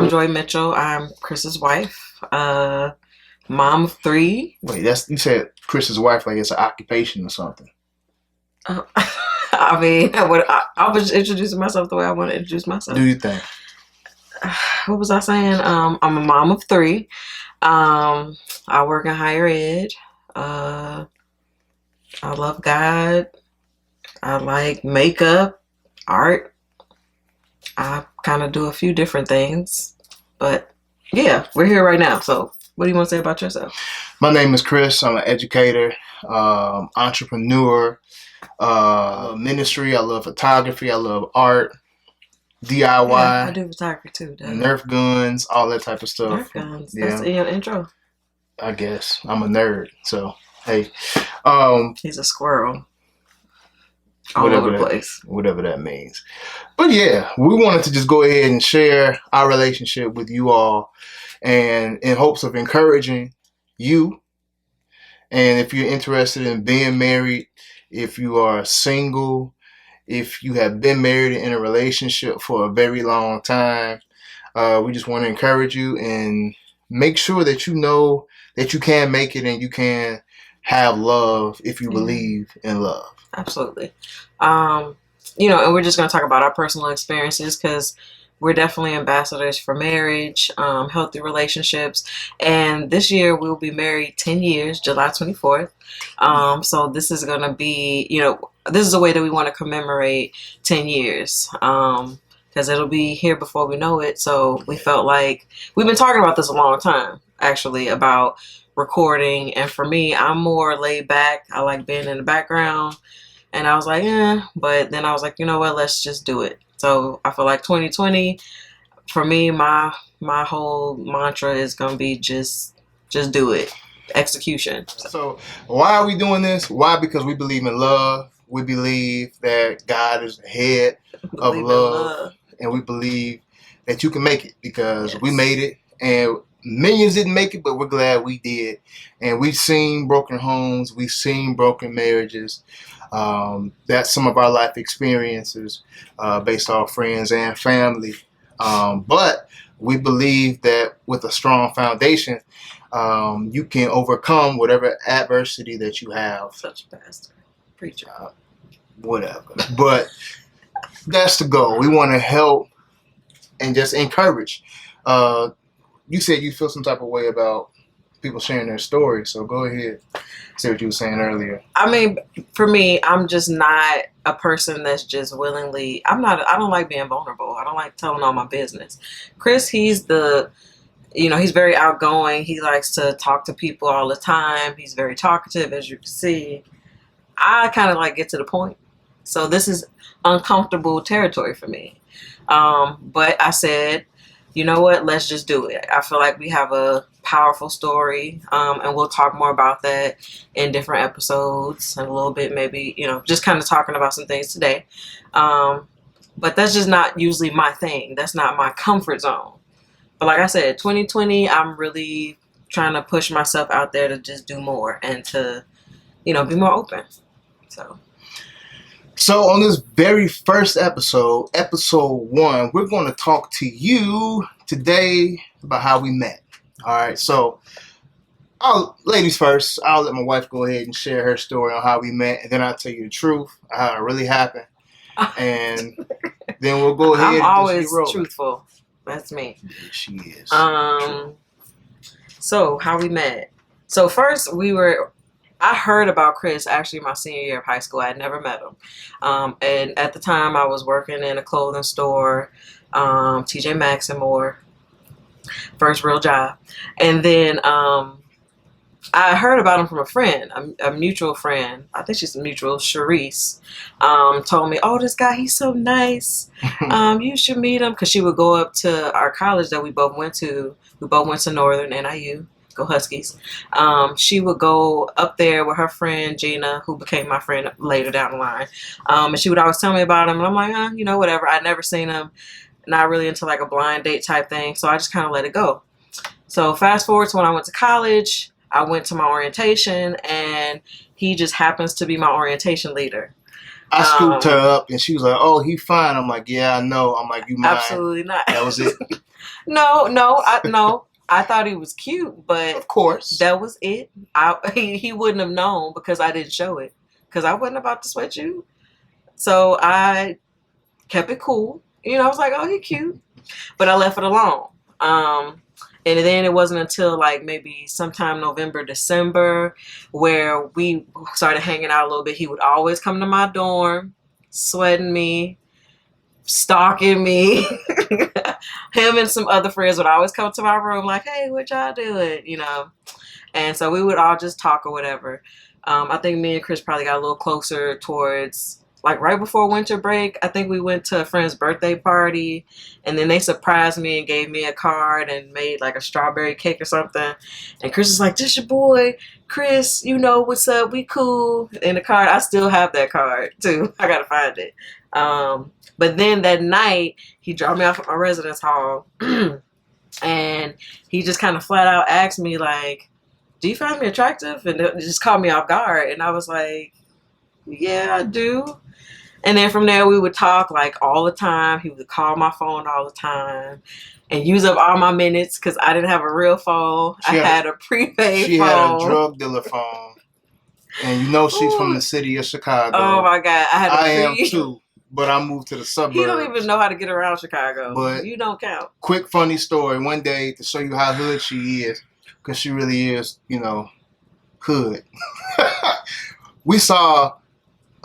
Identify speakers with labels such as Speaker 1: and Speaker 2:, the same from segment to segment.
Speaker 1: Joy Mitchell. I'm Chris's wife, mom of three.
Speaker 2: Wait, you said Chris's wife like it's an occupation or something.
Speaker 1: I mean, I was introducing myself the way I want to introduce myself.
Speaker 2: Do you think?
Speaker 1: What was I saying? I'm a mom of three. I work in higher ed. I love God. I like makeup, art. I kind of do a few different things. But yeah, we're here right now. So what do you want to say about yourself?
Speaker 2: My name is Chris. I'm an educator, entrepreneur, ministry. I love photography. I love art, DIY.
Speaker 1: Yeah, I do photography too.
Speaker 2: Nerf guns, all that type of stuff.
Speaker 1: Nerf guns. Yeah. That's in your intro.
Speaker 2: I guess. I'm a nerd. So, hey.
Speaker 1: He's a squirrel. All over the place.
Speaker 2: Whatever that means. But yeah, we wanted to just go ahead and share our relationship with you all, and in hopes of encouraging you. And if you're interested in being married, if you are single, if you have been married in a relationship for a very long time, we just want to encourage you and make sure that you know that you can make it and you can have love if you believe in love.
Speaker 1: Absolutely. And we're just going to talk about our personal experiences because we're definitely ambassadors for marriage, healthy relationships. And this year we'll be married 10 years, July 24th. So this is going to be, this is a way that we want to commemorate 10 years. Because it'll be here before we know it. So we felt like we've been talking about this a long time, actually, about recording. And for me, I'm more laid back. I like being in the background. And I was like, but then I was like, you know what, let's just do it. So I feel like 2020, for me, my whole mantra is going to be just do it. Execution.
Speaker 2: So why are we doing this? Why? Because we believe in love. We believe that God is the head of love. And we believe that you can make it because we made it. And millions didn't make it, but we're glad we did. And we've seen broken homes. We've seen broken marriages. That's some of our life experiences based off friends and family. But we believe that with a strong foundation, you can overcome whatever adversity that you have.
Speaker 1: Such a pastor. Preacher.
Speaker 2: Whatever. But that's the goal. We want to help and just encourage. You said you feel some type of way about people sharing their story, so go ahead. Say what you were saying earlier.
Speaker 1: I mean, for me, I'm just not a person that's just willingly. I don't like being vulnerable. I don't like telling all my business. Chris, he's he's very outgoing. He likes to talk to people all the time. He's very talkative, as you can see. I kind of like get to the point. So this is uncomfortable territory for me. But I said, you know what? Let's just do it. I feel like we have a powerful story, and we'll talk more about that in different episodes and a little bit, maybe, just kind of talking about some things today. But that's just not usually my thing. That's not my comfort zone. But like I said, 2020, I'm really trying to push myself out there to just do more and to, be more open.
Speaker 2: So on this very first episode 1, we're going to talk to you today about how we met. All right, so ladies first, I'll let my wife go ahead and share her story on how we met, and then I'll tell you the truth, how it really happened, and then we'll go ahead.
Speaker 1: I'm always truthful. That's me.
Speaker 2: Yeah, she is.
Speaker 1: So how we met. So first I heard about Chris actually my senior year of high school. I had never met him. And at the time I was working in a clothing store, TJ Maxx and more. First real job. And then I heard about him from a friend, a mutual friend. I think she's a mutual, Sharice, told me, oh, this guy, he's so nice. You should meet him. Because she would go up to our college that we both went to. We both went to Northern, NIU. Go Huskies. She would go up there with her friend Gina, who became my friend later down the line. And she would always tell me about him. And I'm like, whatever. I'd never seen him. Not really into like a blind date type thing. So I just kind of let it go. So fast forward to when I went to college, I went to my orientation and he just happens to be my orientation leader.
Speaker 2: I scooped her up, and she was like, "Oh, he fine." I'm like, "Yeah, I know." I'm like, "You mine?"
Speaker 1: Absolutely not.
Speaker 2: That was it.
Speaker 1: No. I thought he was cute, but
Speaker 2: of course,
Speaker 1: that was it. He wouldn't have known because I didn't show it because I wasn't about to sweat you. So I kept it cool. I was like, "Oh, he cute," but I left it alone. And then it wasn't until like maybe sometime November, December, where we started hanging out a little bit. He would always come to my dorm, sweating me, stalking me. Him and some other friends would always come to my room like, "Hey, what y'all doing?" And so we would all just talk or whatever. I think me and Chris probably got a little closer towards like right before winter break. I think we went to a friend's birthday party, and then they surprised me and gave me a card and made like a strawberry cake or something. And Chris was like, "This your boy, Chris. You know what's up? We cool." And the card, I still have that card too. I gotta find it. But then that night, he dropped me off at my residence hall, and he just kind of flat out asked me like, "Do you find me attractive?" And it just caught me off guard, and I was like, "Yeah, I do." And then from there, we would talk like all the time. He would call my phone all the time and use up all my minutes because I didn't have a real phone. I had a prepaid phone.
Speaker 2: She had a drug dealer phone. And she's from the city of Chicago.
Speaker 1: Oh my God.
Speaker 2: I am too, but I moved to the suburbs.
Speaker 1: He don't even know how to get around Chicago. But you don't count.
Speaker 2: Quick funny story. One day to show you how hood she is, because she really is, hood. We saw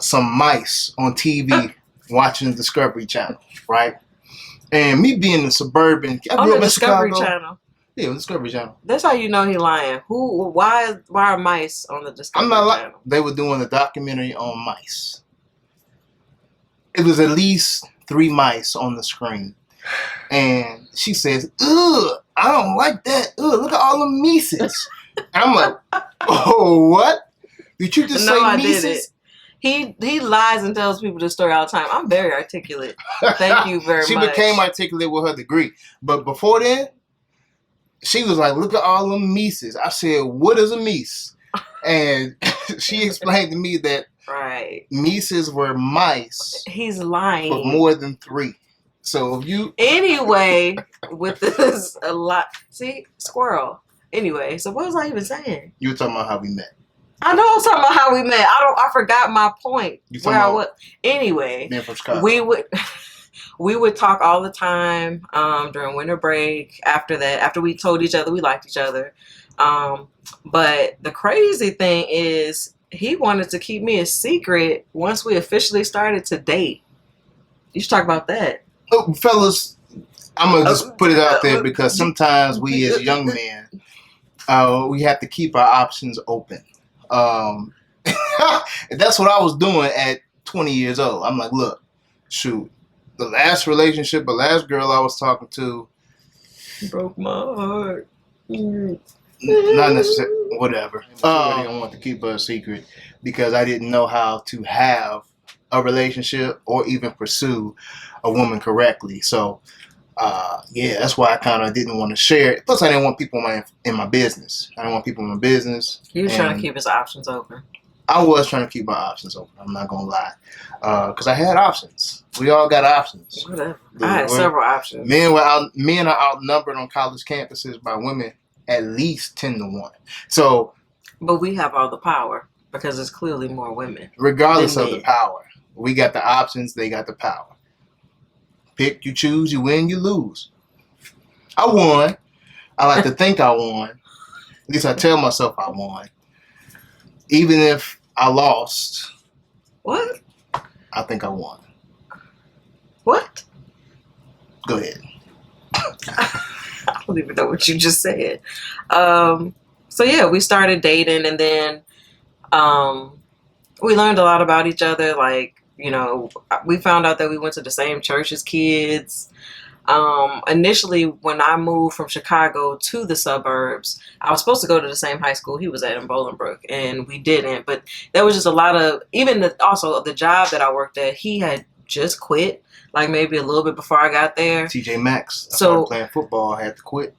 Speaker 2: some mice on TV watching the Discovery Channel, right? And me being a suburban, I grew up in
Speaker 1: Discovery
Speaker 2: Chicago.
Speaker 1: Channel.
Speaker 2: Yeah, the Discovery Channel.
Speaker 1: That's how you know he lying. Why are mice on the Discovery Channel?
Speaker 2: They were doing a documentary on mice. It was at least 3 mice on the screen. And she says, "Ugh, I don't like that. Ugh, look at all the mices." And I'm like, "Oh, what? Did you just say mices?"
Speaker 1: He lies and tells people this story all the time. I'm very articulate. Thank you very much.
Speaker 2: She became articulate with her degree. But before then, she was like, "Look at all them mices." I said, "What is a mice?" And she explained to me that mices were mice.
Speaker 1: He's lying.
Speaker 2: But more than 3. So if you...
Speaker 1: Anyway, with this a lot... See? Squirrel. Anyway, so what was I even saying?
Speaker 2: You were talking about how we met.
Speaker 1: I know I was talking about how we met. I forgot my point. Anyway, we would talk all the time during winter break. After we told each other we liked each other. But the crazy thing is he wanted to keep me a secret once we officially started to date. You should talk about that.
Speaker 2: Oh, fellas, I'm going to just put it out there because sometimes we as young men, we have to keep our options open. That's what I was doing at 20 years old. I'm like, look, shoot, the last relationship, the last girl I was talking to
Speaker 1: broke my heart.
Speaker 2: Not necessarily, whatever. I didn't want to keep her a secret because I didn't know how to have a relationship or even pursue a woman correctly. So, that's why I kind of didn't want to share it. Plus, I didn't want people in my business. I didn't want people in my business.
Speaker 1: He was trying to keep his options open.
Speaker 2: I was trying to keep my options open. I'm not going to lie. Because I had options. We all got options.
Speaker 1: Whatever. I had several options.
Speaker 2: Men are outnumbered on college campuses by women at least 10 to 1. So,
Speaker 1: but we have all the power because there's clearly more women.
Speaker 2: Regardless of the power. We got the options. They got the power. Pick, you choose, you win, you lose. I won. I like to think I won. At least I tell myself I won. Even if I lost.
Speaker 1: What?
Speaker 2: I think I won.
Speaker 1: What?
Speaker 2: Go ahead.
Speaker 1: I don't even know what you just said. So we started dating, and then we learned a lot about each other. Like, we found out that we went to the same church as kids. Initially, when I moved from Chicago to the suburbs, I was supposed to go to the same high school he was at in Bolingbrook, and we didn't. But there was just a lot of, also the job that I worked at, he had just quit, like maybe a little bit before I got there.
Speaker 2: TJ Maxx. I started playing football, I had to quit.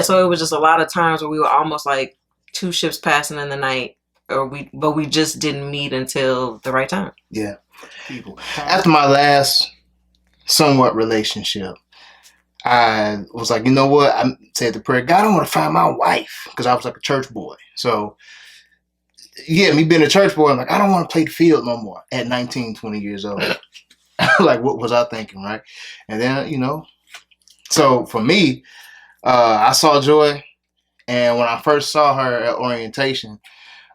Speaker 1: So it was just a lot of times where we were almost like 2 shifts passing in the night but we just didn't meet until the right time.
Speaker 2: Yeah. People. After my last somewhat relationship, I was like, you know what? I said the prayer, God, I want to find my wife, because I was like a church boy. So, yeah, me being a church boy, I'm like, I don't want to play the field no more at 19, 20 years old. Like, what was I thinking, right? And then, so for me, I saw Joy, and when I first saw her at orientation,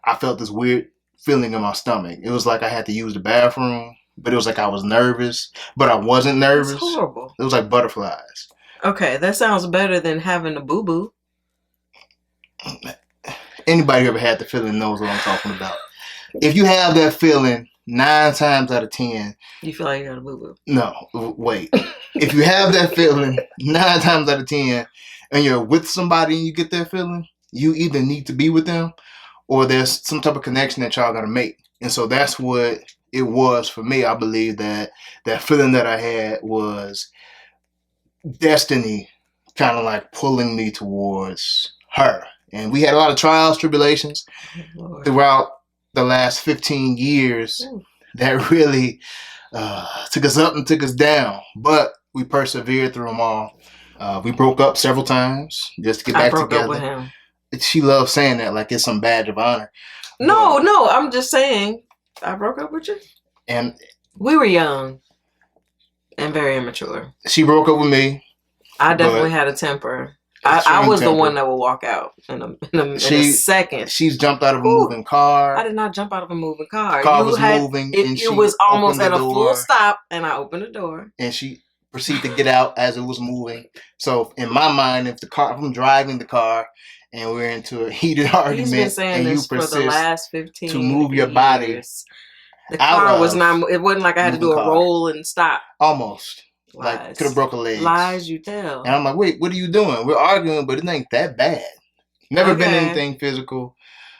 Speaker 2: I felt this weird feeling in my stomach. It was like I had to use the bathroom, but it was like I was nervous, but I wasn't nervous.
Speaker 1: It's horrible.
Speaker 2: It was like butterflies.
Speaker 1: Okay, that sounds better than having a boo-boo.
Speaker 2: Anybody who ever had the feeling knows what I'm talking about. If you have that feeling 9 times out of 10,
Speaker 1: you feel like you got a boo-boo.
Speaker 2: No, wait. If you have that feeling 9 times out of 10, and you're with somebody and you get that feeling, you either need to be with them, or there's some type of connection that y'all gotta make. And so that's what it was for me. I believe that feeling that I had was destiny kind of like pulling me towards her. And we had a lot of trials, tribulations throughout the last 15 years that really took us up and took us down. But we persevered through them all. We broke up several times just to get back together. I broke up with him. She loves saying that like it's some badge of honor.
Speaker 1: No, I'm just saying I broke up with you.
Speaker 2: And
Speaker 1: we were young and very immature.
Speaker 2: She broke up with me.
Speaker 1: I definitely had a temper. I was the one that would walk out in a second.
Speaker 2: She's jumped out of a moving car.
Speaker 1: I did not jump out of a moving car.
Speaker 2: The car was moving.
Speaker 1: It was almost at a full stop, and I opened the door.
Speaker 2: And she proceeded to get out as it was moving. So in my mind, if I'm driving the car and we're into a heated argument, and you persist
Speaker 1: for the last 15
Speaker 2: to move your body,
Speaker 1: the car was not. It wasn't like I had to do a roll and stop.
Speaker 2: Almost.
Speaker 1: Lies.
Speaker 2: Like could have broke a leg.
Speaker 1: Lies you tell.
Speaker 2: And I'm like, wait, what are you doing? We're arguing, but it ain't that bad. Never been anything physical,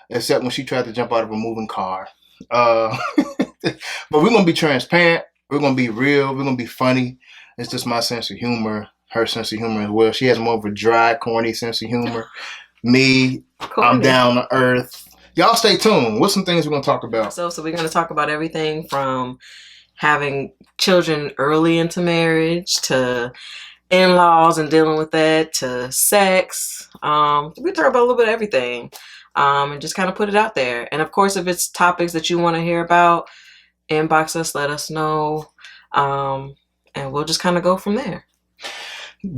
Speaker 2: except when she tried to jump out of a moving car. But we're gonna be transparent. We're gonna be real. We're gonna be funny. It's just my sense of humor, her sense of humor as well. She has more of a dry, corny sense of humor. Me, corny. I'm down to earth. Y'all stay tuned. What's some things we're gonna talk about?
Speaker 1: So we're gonna talk about everything from having children early into marriage to in-laws and dealing with that to sex. We talk about a little bit of everything and just kind of put it out there. And of course, if it's topics that you want to hear about, inbox us, let us know, and we'll just kind of go from there.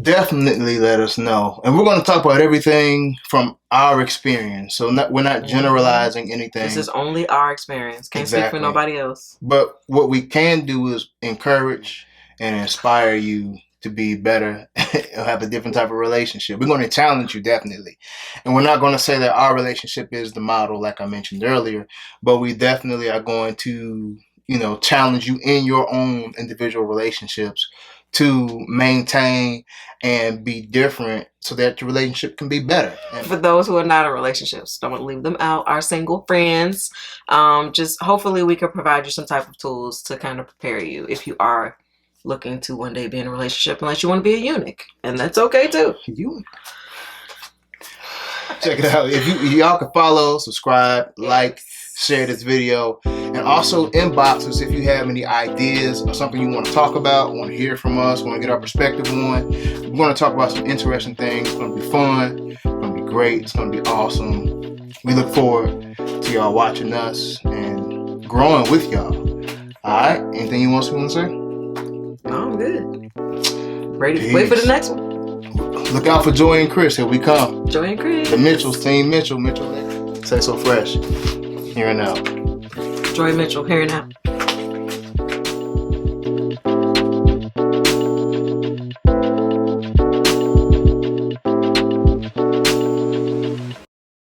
Speaker 2: Definitely let us know. And we're going to talk about everything from our experience. So we're not generalizing anything. This
Speaker 1: is only our experience. Can't speak for nobody else.
Speaker 2: But what we can do is encourage and inspire you to be better or have a different type of relationship. We're going to challenge you, definitely. And we're not going to say that our relationship is the model, like I mentioned earlier, but we definitely are going to, challenge you in your own individual relationships to maintain and be different so that your relationship can be better. And
Speaker 1: for those who are not in relationships, don't want to leave them out, our single friends, just hopefully we can provide you some type of tools to kind of prepare you if you are looking to one day be in a relationship, unless you want to be a eunuch, and that's okay too.
Speaker 2: Eunuch. Check it out. If y'all can follow, subscribe, like, share this video, and also inbox us if you have any ideas or something you want to talk about, want to hear from us, want to get our perspective on. We're going to talk about some interesting things. It's going to be fun. It's going to be great. It's going to be awesome. We look forward to y'all watching us and growing with y'all. All right. Anything you want to say?
Speaker 1: No, I'm good. Ready to wait for the next one.
Speaker 2: Look out for Joy and Chris. Here we come.
Speaker 1: Joy and Chris.
Speaker 2: The Mitchells, Team Mitchell. Say so fresh. Here and out.
Speaker 1: Joy Mitchell, here and out.